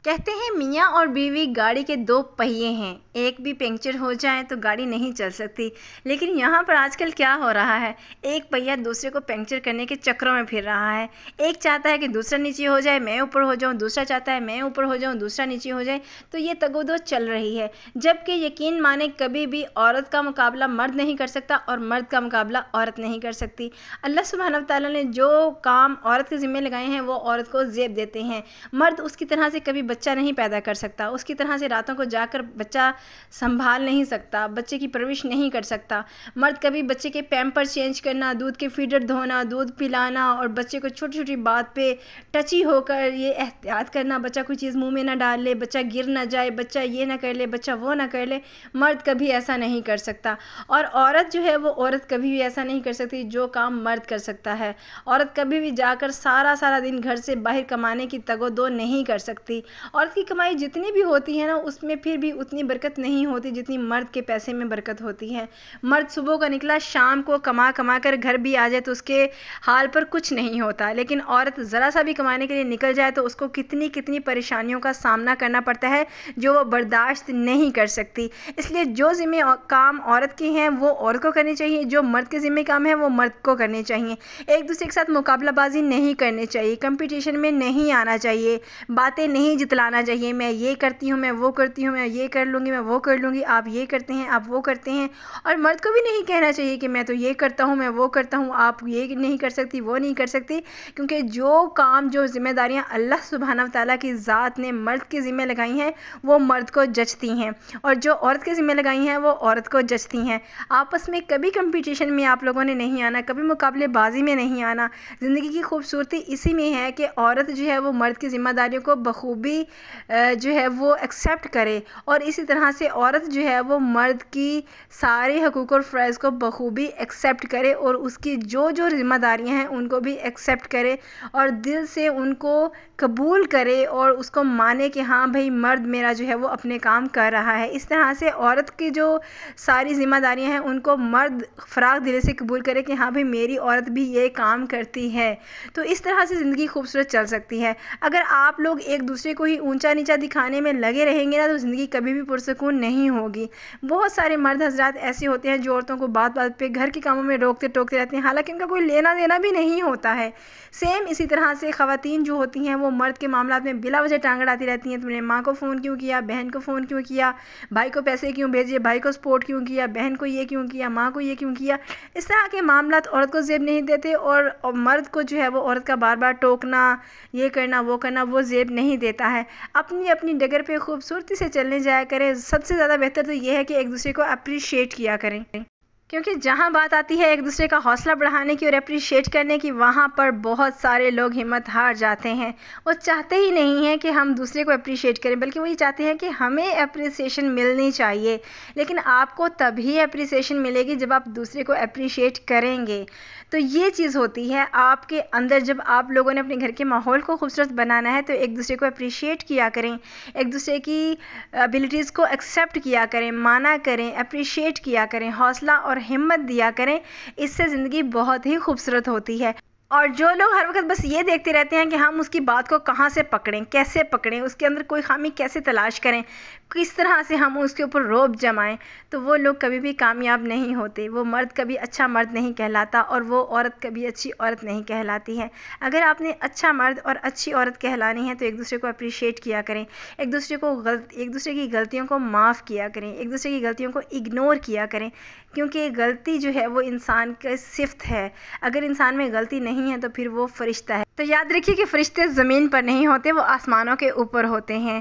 کہتے ہیں میاں اور بیوی گاڑی کے دو پہیے ہیں، ایک بھی پنکچر ہو جائے تو گاڑی نہیں چل سکتی۔ لیکن یہاں پر آج کل کیا ہو رہا ہے، ایک پہیا دوسرے کو پنکچر کرنے کے چکروں میں پھر رہا ہے۔ ایک چاہتا ہے کہ دوسرا نیچے ہو جائے میں اوپر ہو جاؤں، دوسرا چاہتا ہے میں اوپر ہو جاؤں دوسرا نیچے ہو جائے، تو یہ تگ و دو چل رہی ہے۔ جبکہ یقین مانے کبھی بھی عورت کا مقابلہ مرد نہیں کر سکتا اور مرد کا مقابلہ عورت نہیں کر سکتی۔ اللہ سبحانہ وتعالیٰ نے جو کام عورت کے ذمہ لگائے ہیں وہ عورت کو زیب دیتے ہیں۔ مرد اس کی طرح سے کبھی بچہ نہیں پیدا کر سکتا، اس کی طرح سے راتوں کو جا کر بچہ سنبھال نہیں سکتا، بچے کی پرورش نہیں کر سکتا۔ مرد کبھی بچے کے پیمپر چینج کرنا، دودھ کے فیڈر دھونا، دودھ پلانا اور بچے کو چھوٹی چھوٹی بات پہ ٹچی ہو کر یہ احتیاط کرنا بچہ کوئی چیز منہ میں نہ ڈال لے، بچہ گر نہ جائے، بچہ یہ نہ کر لے، بچہ وہ نہ کر لے، مرد کبھی ایسا نہیں کر سکتا۔ اور عورت جو ہے وہ عورت کبھی بھی ایسا نہیں کر سکتی جو کام مرد کر سکتا ہے۔ عورت کبھی بھی جا کر سارا دن گھر سے باہر کمانے کی تگ و دو نہیں کر سکتی۔ عورت کی کمائی جتنی بھی ہوتی ہے نا، اس میں پھر بھی اتنی برکت نہیں ہوتی جتنی مرد کے پیسے میں برکت ہوتی ہے۔ مرد صبح کا نکلا شام کو کما کر گھر بھی آ جائے تو اس کے حال پر کچھ نہیں ہوتا، لیکن عورت ذرا سا بھی کمانے کے لیے نکل جائے تو اس کو کتنی پریشانیوں کا سامنا کرنا پڑتا ہے جو وہ برداشت نہیں کر سکتی۔ اس لیے جو ذمہ کام عورت کے ہیں وہ عورت کو کرنے چاہیے، جو مرد کے ذمہ کام ہے وہ مرد کو کرنے چاہیے۔ ایک دوسرے کے ساتھ مقابلہ بازی نہیں کرنی چاہیے، کمپٹیشن میں نہیں آنا چاہیے، باتیں نہیں جتلانا چاہیے، میں یہ کرتی ہوں، میں وہ کرتی ہوں، میں یہ کر لوں گی، میں وہ کر لوں گی، آپ یہ کرتے ہیں، آپ وہ کرتے ہیں۔ اور مرد کو بھی نہیں کہنا چاہیے کہ میں تو یہ کرتا ہوں، میں وہ کرتا ہوں، آپ یہ نہیں کر سکتی، وہ نہیں کر سکتی، کیونکہ جو ذمہ داریاں اللہ سبحانہ وتعالیٰ کی ذات نے مرد کے ذمہ لگائی ہیں وہ مرد کو جچتی ہیں، اور جو عورت کے ذمہ لگائی ہیں وہ عورت کو جچتی ہیں۔ آپس میں کبھی کمپٹیشن میں آپ لوگوں نے نہیں آنا، کبھی مقابلے بازی میں نہیں آنا۔ زندگی کی خوبصورتی اسی میں ہے کہ عورت جو ہے وہ مرد کی ذمہ داریوں کو بخوبی جو ہے وہ ایکسیپٹ کرے، اور اسی طرح سے عورت جو ہے وہ مرد کی سارے حقوق اور فرائض کو بخوبی ایکسیپٹ کرے، اور اس کی جو ذمہ داریاں ہیں ان کو بھی ایکسیپٹ کرے اور دل سے ان کو قبول کرے اور اس کو مانے کہ ہاں بھائی مرد میرا جو ہے وہ اپنے کام کر رہا ہے۔ اس طرح سے عورت کی جو ساری ذمہ داریاں ہیں ان کو مرد فراخ دل سے قبول کرے کہ ہاں بھائی میری عورت بھی یہ کام کرتی ہے، تو اس طرح سے زندگی خوبصورت چل سکتی ہے۔ اگر آپ لوگ ایک دوسرے کو ہی اونچا نیچا دکھانے میں لگے رہیں گے نا تو زندگی کبھی بھی پرسکون نہیں ہوگی۔ بہت سارے مرد حضرات ایسے ہوتے ہیں جو عورتوں کو بات پہ گھر کے کاموں میں روکتے ٹوکتے رہتے ہیں، حالانکہ ان کا کوئی لینا دینا بھی نہیں ہوتا ہے۔ سیم اسی طرح سے خواتین جو ہوتی ہیں وہ مرد کے معاملات میں بلا وجہ ٹانگ اڑاتی رہتی ہیں، تم نے ماں کو فون کیوں کیا، بہن کو فون کیوں کیا، بھائی کو پیسے کیوں بھیجے، بھائی کو سپورٹ کیوں کیا، بہن کو یہ کیوں کیا، ماں کو یہ کیوں کیا۔ اس طرح کے معاملات عورت کو زیب نہیں دیتے، اور مرد کو جو ہے وہ عورت کا بار بار ٹوکنا، یہ کرنا وہ کرنا وہ زیب نہیں دیتا ہے۔ اپنی ڈگر پہ خوبصورتی سے چلنے جایا کریں۔ سب سے زیادہ بہتر تو یہ ہے کہ ایک دوسرے کو اپریشیٹ کیا کریں، کیونکہ جہاں بات آتی ہے ایک دوسرے کا حوصلہ بڑھانے کی اور اپریشیٹ کرنے کی، وہاں پر بہت سارے لوگ ہمت ہار جاتے ہیں۔ وہ چاہتے ہی نہیں ہیں کہ ہم دوسرے کو اپریشیٹ کریں، بلکہ وہ یہ چاہتے ہیں کہ ہمیں اپریسیشن ملنی چاہیے۔ لیکن آپ کو تبھی اپریسیشن ملے گی جب آپ دوسرے کو اپریشیٹ کریں گے۔ تو یہ چیز ہوتی ہے آپ کے اندر، جب آپ لوگوں نے اپنے گھر کے ماحول کو خوبصورت بنانا ہے تو ایک دوسرے کو اپریشیٹ کیا کریں، ایک دوسرے کی ایبلٹیز کو ایکسیپٹ کیا کریں، مانا کریں، اپریشیٹ کیا کریں، حوصلہ اور ہمت دیا کریں۔ اس سے زندگی بہت ہی خوبصورت ہوتی ہے۔ اور جو لوگ ہر وقت بس یہ دیکھتے رہتے ہیں کہ ہم اس کی بات کو کہاں سے پکڑیں، کیسے پکڑیں، اس کے اندر کوئی خامی کیسے تلاش کریں، کس طرح سے ہم اس کے اوپر روب جمائیں، تو وہ لوگ کبھی بھی کامیاب نہیں ہوتے۔ وہ مرد کبھی اچھا مرد نہیں کہلاتا اور وہ عورت کبھی اچھی عورت نہیں کہلاتی ہے۔ اگر آپ نے اچھا مرد اور اچھی عورت کہلانی ہے تو ایک دوسرے کو اپریشیٹ کیا کریں، ایک دوسرے کی غلطیوں کو معاف کیا کریں، ایک دوسرے کی غلطیوں کو اگنور کیا کریں، کیونکہ غلطی جو ہے وہ انسان کی صفت ہے۔ اگر انسان میں غلطی نہیں ہے تو پھر وہ فرشتہ ہے۔ تو یاد رکھیے کہ فرشتے زمین پر نہیں ہوتے، وہ آسمانوں کے اوپر ہوتے ہیں۔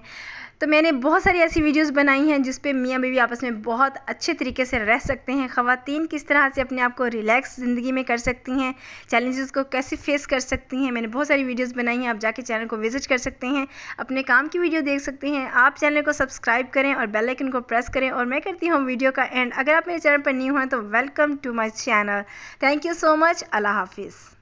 تو میں نے بہت ساری ایسی ویڈیوز بنائی ہیں جس پہ میاں بیوی آپس میں بہت اچھے طریقے سے رہ سکتے ہیں، خواتین کس طرح سے اپنے آپ کو ریلیکس زندگی میں کر سکتی ہیں، چیلنجز کو کیسے فیس کر سکتی ہیں۔ میں نے بہت ساری ویڈیوز بنائی ہیں، آپ جا کے چینل کو وزٹ کر سکتے ہیں، اپنے کام کی ویڈیو دیکھ سکتے ہیں۔ آپ چینل کو سبسکرائب کریں اور بیل آئیکن کو پریس کریں، اور میں کرتی ہوں ویڈیو کا اینڈ۔ اگر آپ میرے چینل پر نیو ہیں تو welcome to my channel. Thank you so much. اللہ حافظ۔